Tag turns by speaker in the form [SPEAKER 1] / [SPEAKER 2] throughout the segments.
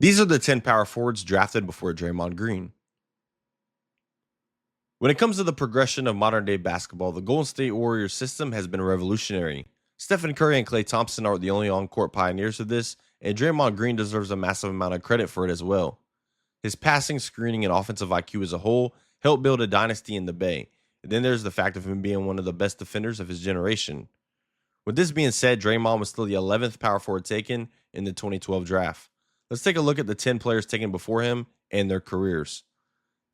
[SPEAKER 1] These are the 10 power forwards drafted before Draymond Green. When it comes to the progression of modern day basketball, the Golden State Warriors system has been revolutionary. Stephen Curry and Klay Thompson are the only on-court pioneers of this, and Draymond Green deserves a massive amount of credit for it as well. His passing, screening, and offensive IQ as a whole helped build a dynasty in the Bay. And then there's the fact of him being one of the best defenders of his generation. With this being said, Draymond was still the 11th power forward taken in the 2012 draft. Let's take a look at the 10 players taken before him and their careers.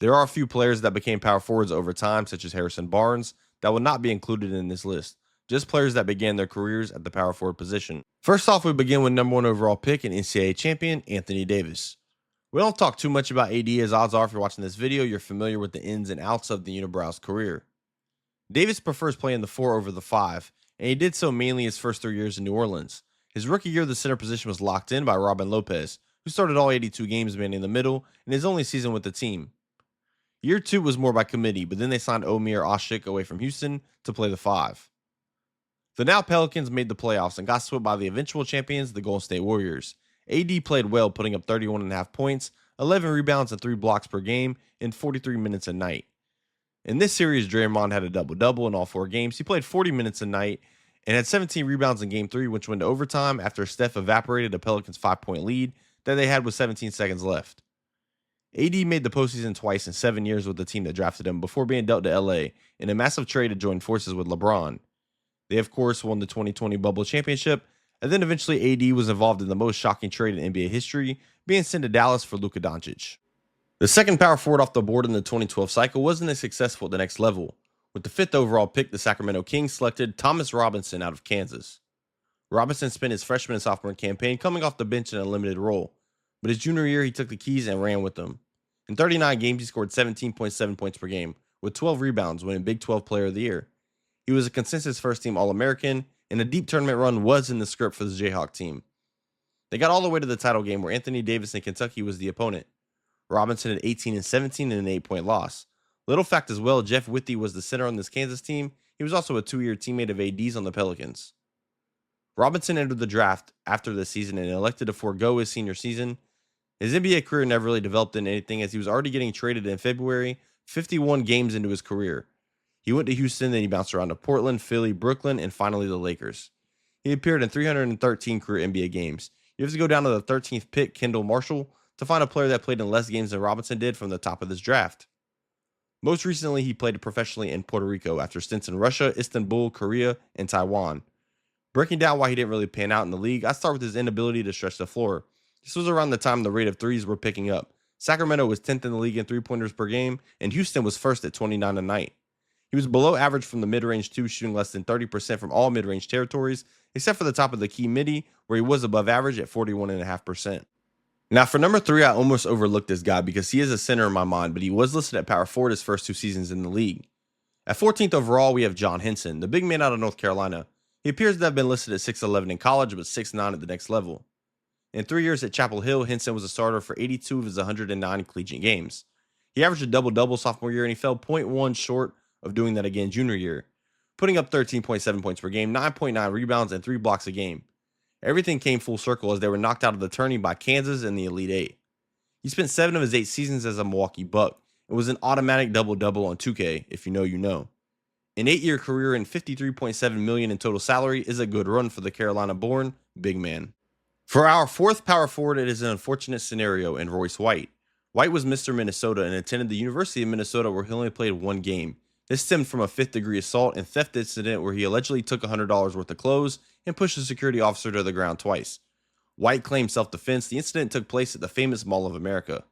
[SPEAKER 1] There are a few players that became power forwards over time, such as Harrison Barnes, that will not be included in this list. Just players that began their careers at the power forward position. First off, we begin with number 1 overall pick and NCAA champion, Anthony Davis. We don't talk too much about AD, as odds are if you're watching this video, you're familiar with the ins and outs of the Unibrow's career. Davis prefers playing the 4 over the 5, and he did so mainly his first 3 years in New Orleans. His rookie year, the center position was locked in by Robin Lopez, who started all 82 games manning the middle in his only season with the team. Year 2 was more by committee, but then they signed Omer Asik away from Houston to play the 5. The now Pelicans made the playoffs and got swept by the eventual champions, the Golden State Warriors. AD played well, putting up 31.5 points, 11 rebounds, and 3 blocks per game in 43 minutes a night. In this series, Draymond had a double-double in all 4 games. He played 40 minutes a night and had 17 rebounds in Game 3, which went to overtime after Steph evaporated a Pelicans 5-point lead that they had with 17 seconds left. AD made the postseason twice in 7 years with the team that drafted him before being dealt to LA in a massive trade to join forces with LeBron. They, of course, won the 2020 Bubble Championship, and then eventually AD was involved in the most shocking trade in NBA history, being sent to Dallas for Luka Doncic. The second power forward off the board in the 2012 cycle wasn't as successful at the next level. With the 5th overall pick, the Sacramento Kings selected Thomas Robinson out of Kansas. Robinson spent his freshman and sophomore campaign coming off the bench in a limited role, but his junior year he took the keys and ran with them. In 39 games, he scored 17.7 points per game, with 12 rebounds, winning Big 12 Player of the Year. He was a consensus first-team All-American, and a deep tournament run was in the script for the Jayhawk team. They got all the way to the title game where Anthony Davis in Kentucky was the opponent. Robinson had 18 and 17 in an 8-point loss. Little fact as well, Jeff Withey was the center on this Kansas team. He was also a 2-year teammate of AD's on the Pelicans. Robinson entered the draft after the season and elected to forego his senior season. His NBA career never really developed into anything, as he was already getting traded in February, 51 games into his career. He went to Houston, then he bounced around to Portland, Philly, Brooklyn, and finally the Lakers. He appeared in 313 career NBA games. You have to go down to the 13th pick, Kendall Marshall, to find a player that played in less games than Robinson did from the top of this draft. Most recently, he played professionally in Puerto Rico after stints in Russia, Istanbul, Korea, and Taiwan. Breaking down why he didn't really pan out in the league, I start with his inability to stretch the floor. This was around the time the rate of threes were picking up. Sacramento was 10th in the league in 3-pointers per game, and Houston was first at 29 a night. He was below average from the mid-range too, shooting less than 30% from all mid-range territories, except for the top of the key midi, where he was above average at 41.5%. Now, for number 3, I almost overlooked this guy because he is a center in my mind, but he was listed at power forward his first 2 seasons in the league. At 14th overall, we have John Henson, the big man out of North Carolina. He appears to have been listed at 6'11 in college, but 6'9 at the next level. In 3 years at Chapel Hill, Henson was a starter for 82 of his 109 collegiate games. He averaged a double-double sophomore year, and he fell 0.1 short of doing that again junior year, putting up 13.7 points per game, 9.9 rebounds, and 3 blocks a game. Everything came full circle as they were knocked out of the tourney by Kansas in the Elite Eight. He spent 7 of his 8 seasons as a Milwaukee Buck and was an automatic double-double on 2K, if you know, you know. An 8-year career and $53.7 million in total salary is a good run for the Carolina-born big man. For our 4th power forward, it is an unfortunate scenario in Royce White. White was Mr. Minnesota and attended the University of Minnesota, where he only played 1 game. This stemmed from a 5th-degree assault and theft incident where he allegedly took $100 worth of clothes and pushed a security officer to the ground twice. White claimed self-defense. The incident took place at the famous Mall of America.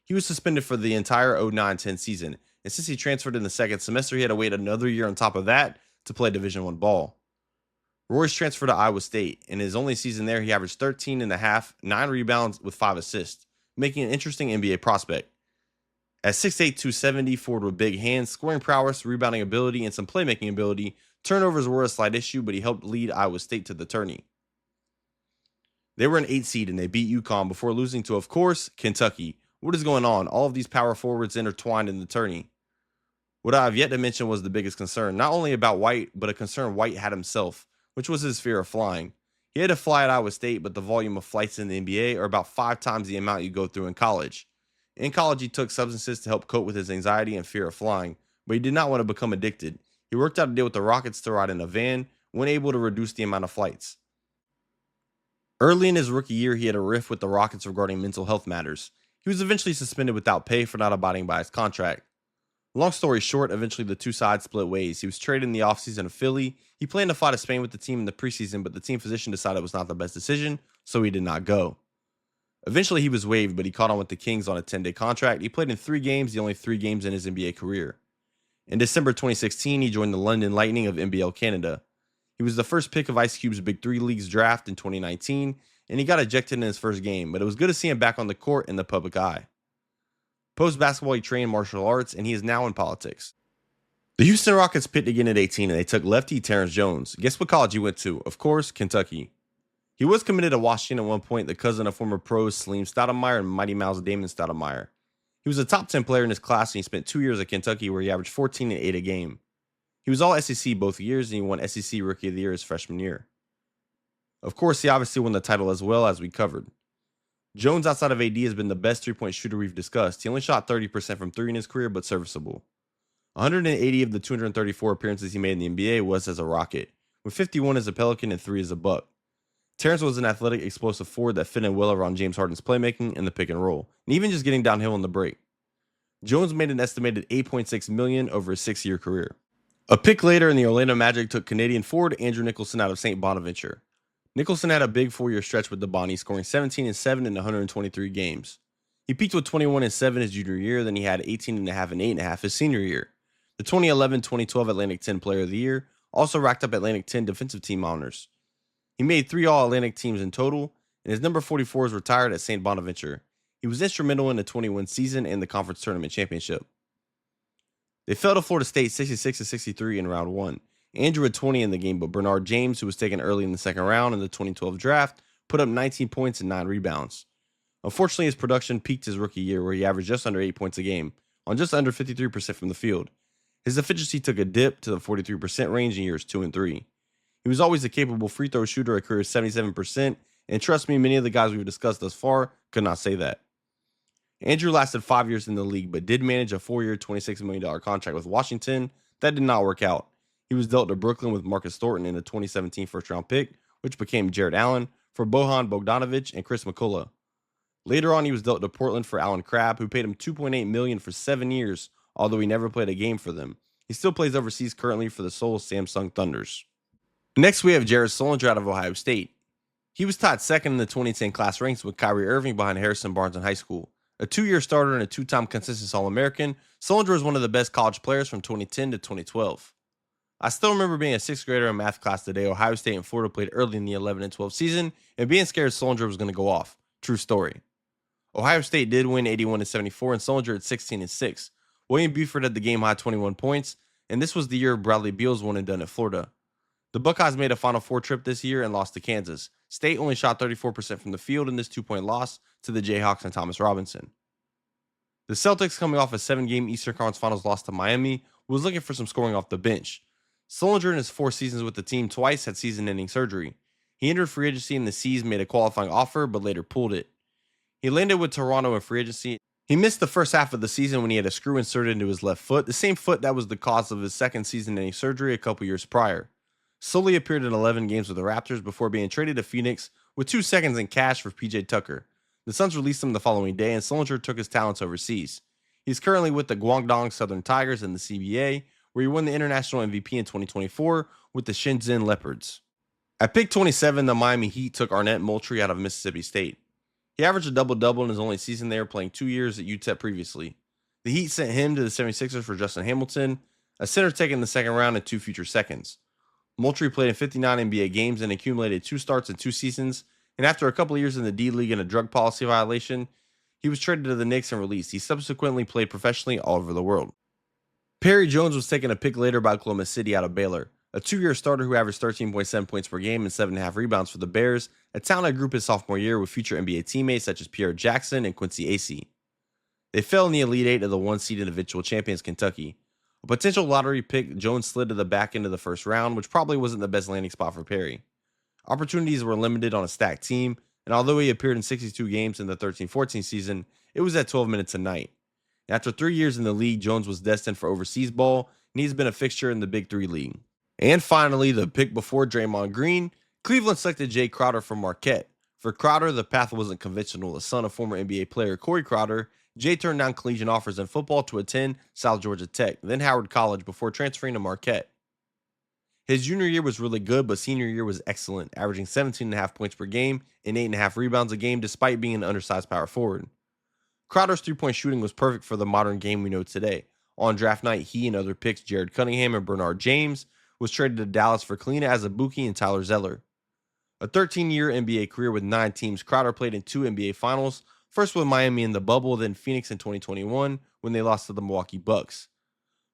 [SPEAKER 1] He was suspended for the entire 09-10 season, and since he transferred in the second semester, he had to wait another year on top of that to play Division I ball. Royce transferred to Iowa State. In his only season there, he averaged 13.5, 9 rebounds with 5 assists, making an interesting NBA prospect. At 6'8", 270, forward with big hands, scoring prowess, rebounding ability, and some playmaking ability, turnovers were a slight issue, but he helped lead Iowa State to the tourney. They were an 8 seed and they beat UConn before losing to, of course, Kentucky. What is going on? All of these power forwards intertwined in the tourney. What I have yet to mention was the biggest concern, not only about White, but a concern White had himself, which was his fear of flying. He had to fly at Iowa State, but the volume of flights in the NBA are about 5 times the amount you go through in college. In college, he took substances to help cope with his anxiety and fear of flying, but he did not want to become addicted. He worked out a deal with the Rockets to ride in a van when able to reduce the amount of flights. Early in his rookie year, he had a rift with the Rockets regarding mental health matters. He was eventually suspended without pay for not abiding by his contract. Long story short, eventually the two sides split ways. He was traded in the offseason to Philly. He planned to fly to Spain with the team in the preseason, but the team physician decided it was not the best decision, so he did not go. Eventually, he was waived, but he caught on with the Kings on a 10-day contract. He played in 3 games, the only 3 games in his NBA career. In December 2016, he joined the London Lightning of NBL Canada. He was the first pick of Ice Cube's Big Three Leagues draft in 2019, and he got ejected in his first game, but it was good to see him back on the court in the public eye. Post-basketball, he trained martial arts, and he is now in politics. The Houston Rockets picked again at 18, and they took lefty Terrence Jones. Guess what college he went to? Of course, Kentucky. He was committed to Washington at one point, the cousin of former pros Salim Stoudemire and Mighty Mouse Damon Stoudemire. He was a top 10 player in his class, and he spent 2 years at Kentucky where he averaged 14 and 8 a game. He was all SEC both years, and he won SEC Rookie of the Year his freshman year. Of course, he obviously won the title as well, as we covered. Jones, outside of AD, has been the best three-point shooter we've discussed. He only shot 30% from three in his career, but serviceable. 180 of the 234 appearances he made in the NBA was as a Rocket, with 51 as a Pelican and 3 as a Buck. Terrence was an athletic, explosive forward that fit in well around James Harden's playmaking and the pick and roll, and even just getting downhill on the break. Jones made an estimated $8.6 million over his 6-year career. A pick later in the Orlando Magic took Canadian forward Andrew Nicholson out of St. Bonaventure. Nicholson had a big 4-year stretch with the Bonnies, scoring 17 and 7 in 123 games. He peaked with 21 and 7 his junior year, then he had 18 and a half and 8 and a half his senior year. The 2011-2012 Atlantic 10 Player of the Year also racked up Atlantic 10 defensive team honors. He made 3 All-Atlantic teams in total, and his number 44 is retired at St. Bonaventure. He was instrumental in the 21 season and the conference tournament championship. They fell to Florida State 66-63 in round 1. Andrew had 20 in the game, but Bernard James, who was taken early in the second round in the 2012 draft, put up 19 points and 9 rebounds. Unfortunately, his production peaked his rookie year, where he averaged just under 8 points a game, on just under 53% from the field. His efficiency took a dip to the 43% range in years 2 and 3. He was always a capable free throw shooter at career 77%, and trust me, many of the guys we've discussed thus far could not say that. Andrew lasted 5 years in the league, but did manage a 4-year, $26 million contract with Washington. That did not work out. He was dealt to Brooklyn with Marcus Thornton in a 2017 first-round pick, which became Jared Allen, for Bojan Bogdanovic and Chris McCullough. Later on, he was dealt to Portland for Alan Crabb, who paid him $2.8 million for 7 years, although he never played a game for them. He still plays overseas currently for the Seoul Samsung Thunders. Next, we have Jared Sullinger out of Ohio State. He was tied second in the 2010 class ranks with Kyrie Irving behind Harrison Barnes in high school. A 2-year starter and a 2-time consistent All-American, Sullinger was one of the best college players from 2010 to 2012. I still remember being a 6th grader in math class the day Ohio State and Florida played early in the 11 and 12 season, and being scared Sullinger was going to go off. True story. Ohio State did win 81-74, and Sullinger at 16 and 6. William Buford had the game-high 21 points, and this was the year Bradley Beal's one and done at Florida. The Buckeyes made a Final Four trip this year and lost to Kansas. State only shot 34% from the field in this 2-point loss to the Jayhawks and Thomas Robinson. The Celtics, coming off a 7-game Eastern Conference Finals loss to Miami, was looking for some scoring off the bench. Sullinger, in his 4 seasons with the team, twice had season-ending surgery. He entered free agency in the C's, made a qualifying offer, but later pulled it. He landed with Toronto in free agency. He missed the first half of the season when he had a screw inserted into his left foot, the same foot that was the cause of his second season-ending surgery a couple years prior. Sully appeared in 11 games with the Raptors before being traded to Phoenix with 2 seconds in cash for PJ Tucker. The Suns released him the following day, and Sullinger took his talents overseas. He's currently with the Guangdong Southern Tigers in the CBA, where he won the International MVP in 2024 with the Shenzhen Leopards. At pick 27, the Miami Heat took Arnett Moultrie out of Mississippi State. He averaged a double-double in his only season there, playing 2 years at UTEP previously. The Heat sent him to the 76ers for Justin Hamilton, a center taken in the second round, and 2 future seconds. Moultrie played in 59 NBA games and accumulated 2 starts in 2 seasons, and after a couple of years in the D-League and a drug policy violation, he was traded to the Knicks and released. He subsequently played professionally all over the world. Perry Jones was taken a pick later by Oklahoma City out of Baylor, a 2-year starter who averaged 13.7 points per game and 7.5 rebounds for the Bears, a talented group his sophomore year with future NBA teammates such as Pierre Jackson and Quincy Acey. They fell in the Elite Eight of the 1-seeded eventual champions Kentucky. A potential lottery pick, Jones slid to the back end of the first round, which probably wasn't the best landing spot for Perry. Opportunities were limited on a stacked team, and although he appeared in 62 games in the 13-14 season, it was at 12 minutes a night. After 3 years in the league, Jones was destined for overseas ball, and he's been a fixture in the Big Three league. And finally, the pick before Draymond Green, Cleveland selected Jae Crowder from Marquette. For Crowder, the path wasn't conventional. The son of former NBA player Corey Crowder, Jay turned down collegiate offers in football to attend South Georgia Tech, then Howard College before transferring to Marquette. His junior year was really good, but senior year was excellent, averaging 17.5 points per game and 8.5 rebounds a game despite being an undersized power forward. Crowder's three-point shooting was perfect for the modern game we know today. On draft night, he and other picks, Jared Cunningham and Bernard James, was traded to Dallas for Kalina Azubuike and Tyler Zeller. A 13-year NBA career with 9 teams, Crowder played in 2 NBA Finals, first with Miami in the bubble, then Phoenix in 2021 when they lost to the Milwaukee Bucks.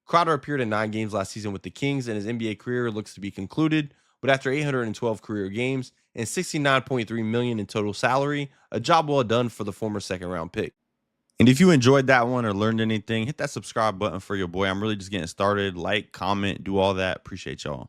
[SPEAKER 1] Crowder appeared in 9 games last season with the Kings, and his NBA career looks to be concluded, but after 812 career games and $69.3 million in total salary, a job well done for the former second-round pick. And if you enjoyed that one or learned anything, hit that subscribe button for your boy. I'm really just getting started. Like, comment, do all that. Appreciate y'all.